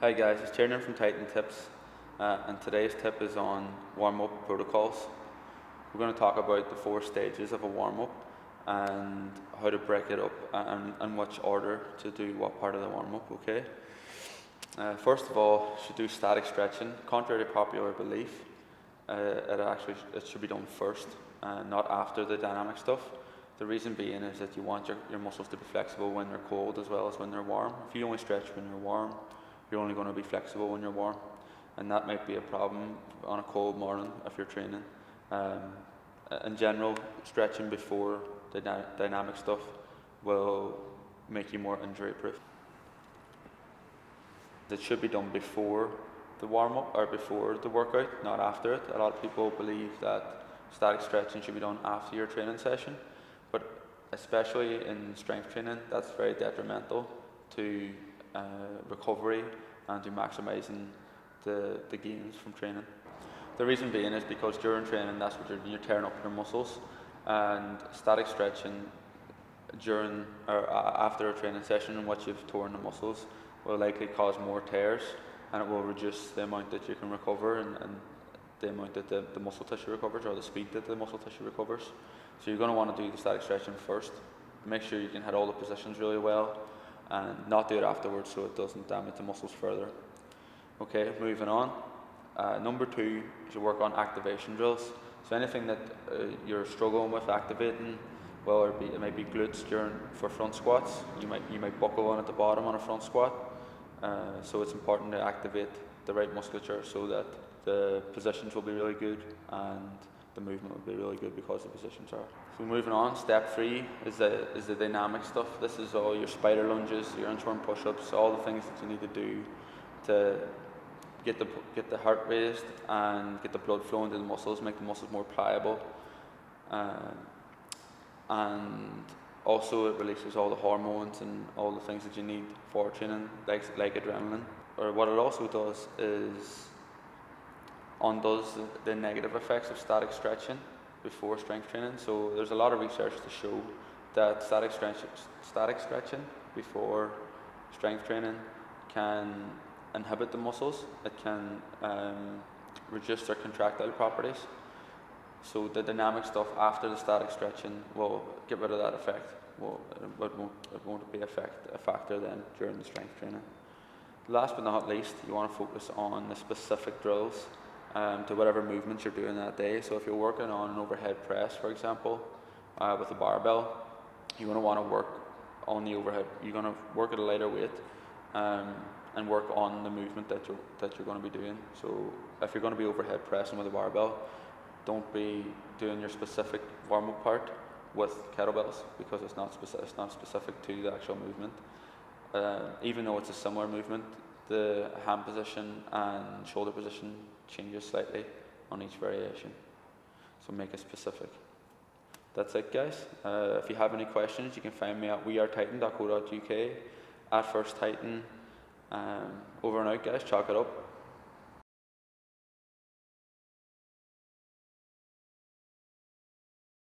Hi guys, it's Tiarnan from Titan Tips, and today's tip is on warm-up protocols. We're going to talk about the 4 stages of a warm-up and how to break it up and which order to do what part of the warm-up, okay? First of all, you should do static stretching. Contrary to popular belief, it should be done first, not after the dynamic stuff. The reason being is that you want your muscles to be flexible when they're cold as well as when they're warm. If you only stretch when you're warm, you're only going to be flexible when you're warm, and that might be a problem on a cold morning if you're training. In general, stretching before the dynamic stuff will make you more injury proof. It should be done before the warm-up or before the workout, not after it. A lot of people believe that static stretching should be done after your training session, but especially in strength training, that's very detrimental to recovery and to maximising the gains from training. The reason being is because during training, that's what you're tearing up your muscles, and static stretching during or after a training session in which you've torn the muscles will likely cause more tears, and it will reduce the amount that you can recover and the amount that the muscle tissue recovers, or the speed that the muscle tissue recovers. So you're going to want to do the static stretching first. Make sure you can hit all the positions really well, and not do it afterwards so it doesn't damage the muscles further. Okay, moving on. Number 2, you should work on activation drills. So anything that you're struggling with activating, well, it might be glutes for front squats. You might buckle on at the bottom on a front squat. So it's important to activate the right musculature so that the positions will be really good and the movement will be really good because the positions are. So moving on, step 3 is the dynamic stuff. This is all your spider lunges, your inchworm push-ups, all the things that you need to do to get the heart raised and get the blood flowing to the muscles, make the muscles more pliable, and also it releases all the hormones and all the things that you need for training, like adrenaline. Or what it also does is undoes the negative effects of static stretching before strength training. So there's a lot of research to show that static stretching before strength training can inhibit the muscles. It can reduce their contractile properties. So the dynamic stuff after the static stretching will get rid of that effect. It won't be a factor then during the strength training. Last but not least, you want to focus on the specific drills to whatever movements you're doing that day. So if you're working on an overhead press, for example, with a barbell, you're going to want to work on the overhead. You're going to work at a lighter weight and work on the movement that you're going to be doing. So if you're going to be overhead pressing with a barbell, don't be doing your specific warm-up part with kettlebells, because it's not specific to the actual movement. Even though it's a similar movement, the hand position and shoulder position changes slightly on each variation. So make it specific. That's it, guys. If you have any questions, you can find me at wearetitan.co.uk, at First Titan. Over and out, guys. Chalk it up.